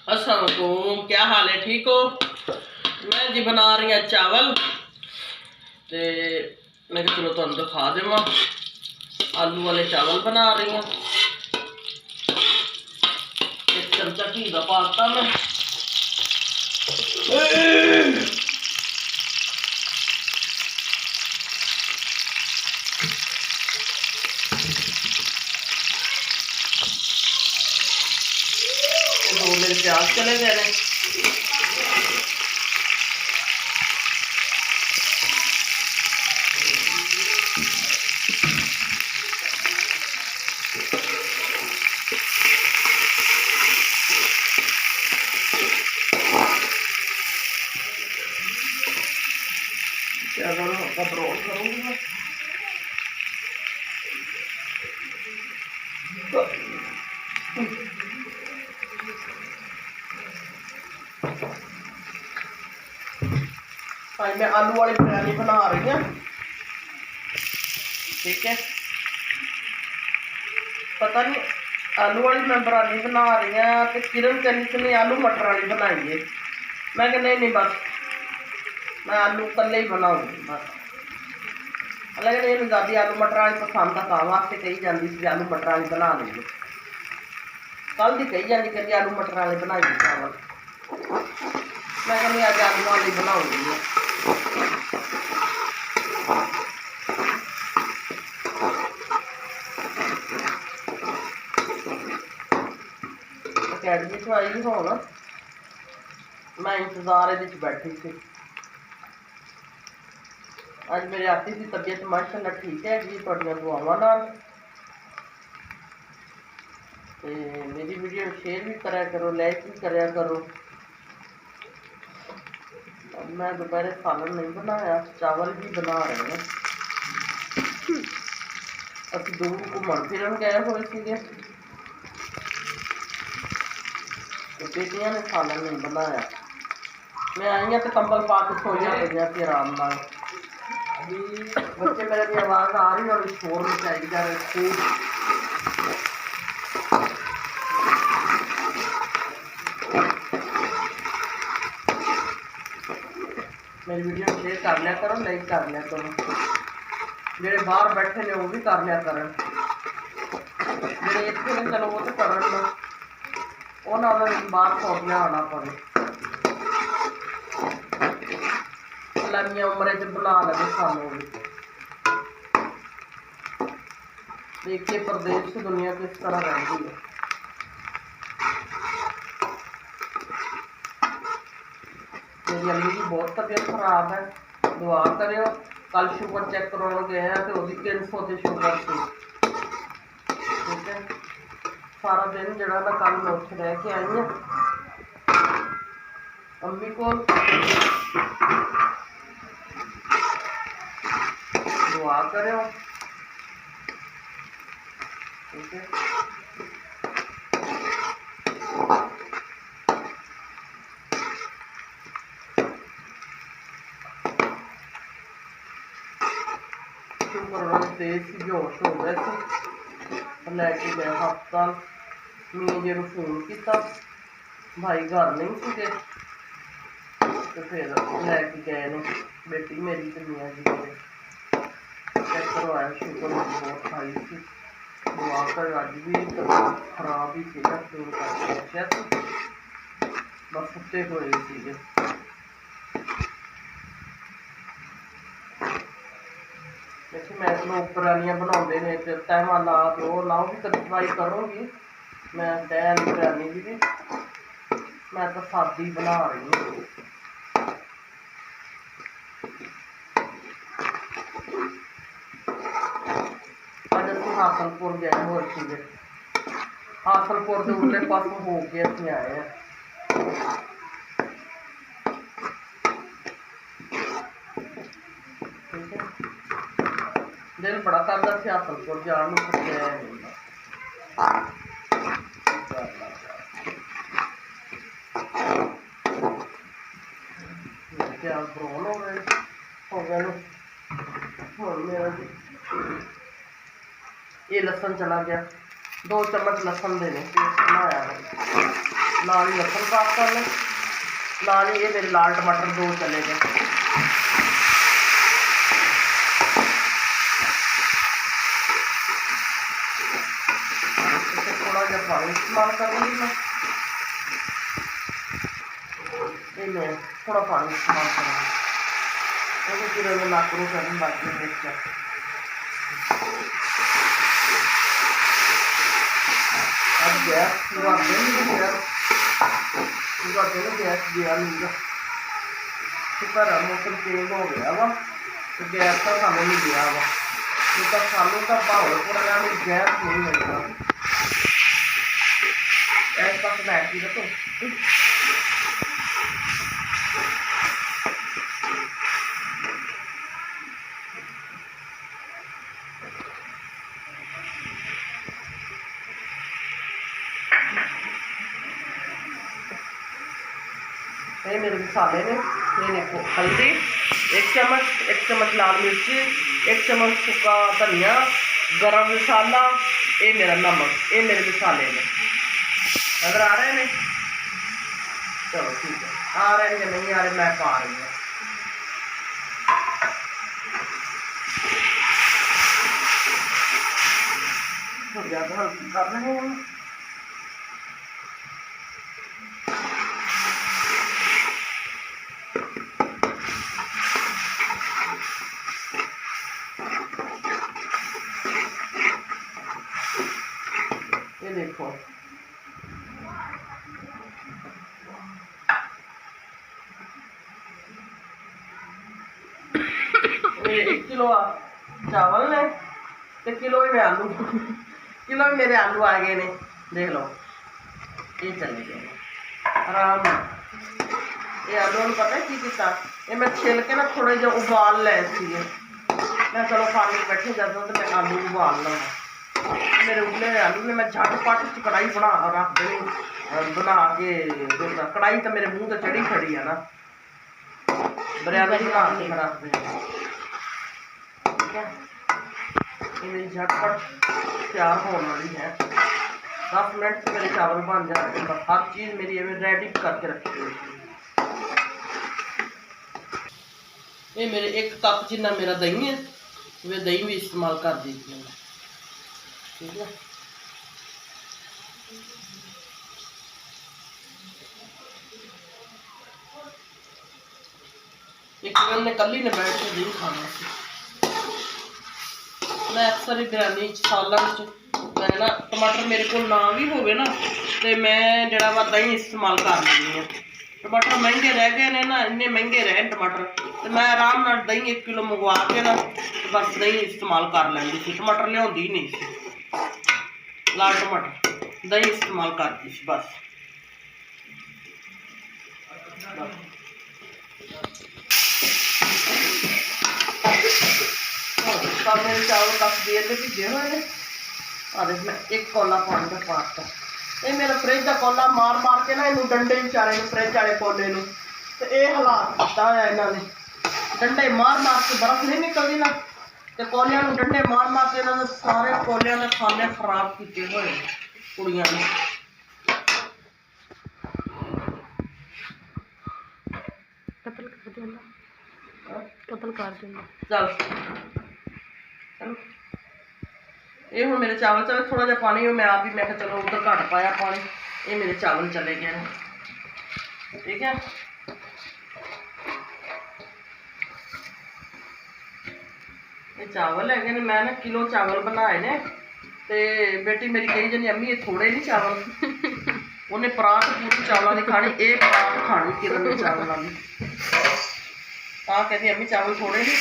अस्सलाम वालेकुम, क्या हाल है? ठीक हो? मैं जी बना रही हूँ चावल ते मैं चलो तुम दिखा देवा। आलू वाले चावल बना रही हूँ। एक चमचा घी का पाता मैं। दो मेरे प्याज चले गए ने। प्याजों को हल्का ब्राउन करूँगी मैं। आज मैं आलू वाली बिरयानी बना रही हूँ। ठीक है, पता नहीं आलू वाली मैं बिरयानी बना रही हूँ तो किरण कहनी थी आलू मटर वाली बनाइए। मैं कहा नहीं बस मैं आलू कल्ले ही बनाऊंगी बस। लेकिन ये ज़्यादा आलू मटर वाली पसंद आ वास्ते कही जाती थी आलू मटर वाली बना लीजिए। कल की कही जाती कहती आलू मटर वाले बनाइए चावल। मैं कहनी अज आलू वाली बनाऊंगी। अकैडमी तो आई हो ना, मैं इंतजार बैठी थी। अज मेरी आती की तबीयत माशाअल्लाह ठीक है जी, थोड़िया दुआवां नाल। ते मेरी वीडियो शेयर भी करा करो, लाइक भी करा करो। मैं दोपहर सालन नहीं बनाया, चावल भी बना रहे हैं। अभी दूर घूमन फिरन गए हुए थे तो बेटियां ने सालन नहीं बनाया। मैं आई हाँ तो कंबल पा के सोइया पई आराम नाल। बच्चे मेरे की आवाज़ आ रही और शोर मचाई जा रहे। मेरी वीडियो शेयर कर लिया करो, लाइक कर लिया करो। जेडे बाहर बैठे ने वो भी कर लिया करन, जेडे इत्थे ने चलो वो तो करन ना, उन्होंने बाहर सौंपिया आना पवे। लम्मी उम्र च बुला लगे सानू भी। देखिए प्रदेश की दुनिया किस तरह रहती है। मेरी अम्मी की बहुत तबीयत खराब है, दुआ करो। कल शुगर चेक करवा गए हैं तो वो 300 की शुगर थी। ठीक है, सारा दिन जरा ना कल मैं उत्थे रह के आई हूँ अम्मी को। दुआ करो। ठीक है, शुक्र उन्होंने तेज सी बेहोश हो गए थे, लैके गए हस्पताल। मैं जी फोन किया, भाई घर नहीं थे तो फिर लैके गए ने बेटी मेरी तो मियाँ जी मेरे। चेक करवाया, शुगर बहुत हाई थी। दुआ कर अज भी खराब ही थी, फोन करके रखा बस सुते हुए थे। देखिए मैं लोग बिरयानियाँ बनाते हैं तो तहमा ला दो लाओ भी कभी ट्राई करूँगी मैं तह वाली बिरयानी की भी। मैं तो सादी बना रही हूँ। अज अस हासनपुर गए हुए थे, हासनपुर के उरले पासों हो के असीं आए हैं। ठीक है, दिल बड़ा करता सी हासनपुर जान प्याज ब्राउन हो गए हम मेरा जी। ये लसन चला गया, 2 चम्मच लसन देने पेस्ट बनाया है। नाल ही लसन साफ कर लें, नाल ही ये मेरे लाल टमाटर 2 चले गए। थोड़ा जहा पानी इस्तेमाल करूँगी मैं, मैं थोड़ा पानी इस्तेमाल करूँगी फिर नक रू करने बाकी मिर्च। अब गैस पूरा दिन गैस गया नहीं गा, शुक्र है मौसम चेंज हो गया वा तो गैस का सानू नहीं गया वा, नहीं तो सानू तो भावलपुर में गैस नहीं मिलता। इस पास बैठ के रखो ये मेरे मसाले ने, ये देखो हल्दी 1 चम्मच लाल मिर्ची, 1 चम्मच सूखा धनिया, गरम मसाला, ये मेरा नमक, ये मेरे मसाले ने। अगर आ रहे हैं चलो ठीक है, आ रहे हैं नहीं आ रहे मैं पा रही हूँ। ज़्यादा हल्दी कर रहे हैं ये देखो। ये 1 किलो चावल ने तो किलो ही में आलू किलो ही मेरे आलू आ गए ने, देख लो ये चले गए आराम। ये आलू में पता है की किया, ये मैं छिल के ना थोड़े जो उबाल ले सी, मैं चलो पानी बैठे जाता तो मैं आलू उबाल लवा। मेरे उबले हुए आलू में मैं झटपट कढ़ाई बना रख देनी, बना के कढ़ाई तो मेरे मुँह तो चढ़ी खड़ी है ना, बरियानी बना के मैं रख देनी। ठीक है, ये मेरी झटपट तैयार होने वाली है, 10 मिनट से मेरे चावल बन जाते हैं। हर चीज़ मेरी रेडी करके रखी हुई। ये मेरे 1 कप जितना मेरा दही है, वे दही भी इस्तेमाल कर दीजिए। ठीक है, एक ने कली ने बैठ के दही खाना सी। मैं अक्सर ही बिरयानी सालन मैं ना टमाटर मेरे को ना भी होवे ना तो मैं जरा वा दही इस्तेमाल कर लेनी है। टमाटर महंगे रह गए ने ना, इन्ने महंगे रहे टमाटर तो मैं आराम नाल दही 1 किलो मंगवा के ना तो बस दही इस्तेमाल कर लेंदी सी। टमाटर लियाउंदी ही नहीं सी, लाल टमाटर दही इस्तेमाल करती सी बस। सब मेरे चावल काफ़ी देर में भिजे हुए हैं। और मैं 1 कौला पानी का पाता, ये मेरा फ्रिज का कौला मार मार के ना इन डंडे बेचारे फ्रिज वाले कौले तो ये हालात किया हुआ इन्होंने, डंडे मार मार के बर्फ नहीं निकलती ना तो कौलिया डंडे मार मार के इन्होंने सारे कौलिया के खाने खराब किए हुए कुड़िया ने। कतल कर देना चल चलो। ये हूँ मेरे चावल चले, थोड़ा जहा पानी मैं आप ही मैं चलो उधर घट पाया पानी, ये मेरे चावल चले गए। ठीक है, ये चावल है मैं ना किलो चावल बनाए ने ते बेटी मेरी कही जानी अम्मी ये थोड़े नहीं चावल उन्हें परात पूरी चावलों की खानी, ये परात खानी किरण ने चावलों की कहती अम्मी चावल थोड़े नहीं।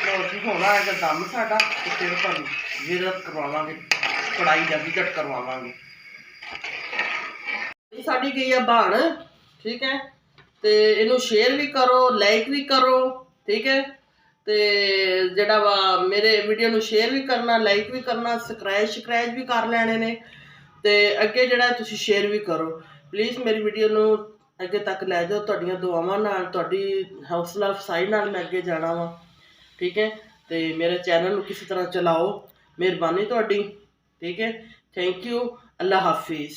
लो जी होना है दम साडा तो फिर तुहानू विजिट करवावांगे, कढ़ाई का विजिट करवावांगे। साडी गई है बन। ठीक है, तो इनू शेयर भी करो, लाइक भी करो। ठीक है, तो जड़ा वा मेरे वीडियो नू शेयर भी करना, लाइक भी करना, सब्सक्राइब भी कर लेने ने, तो अगे जड़ा तुसी शेयर भी करो प्लीज़। मेरी वीडियो नू अगे तक लै जाओ, तुहाडीआं दुआवां नाल, तुहाडी हौसला अफसाई नाल मैं अगे जाना वा। ठीक है, तो मेरे चैनल नू किसी तरह चलाओ, मेहरबानी तुहाडी। ठीक है, थैंक यू। अल्लाह हाफिज़।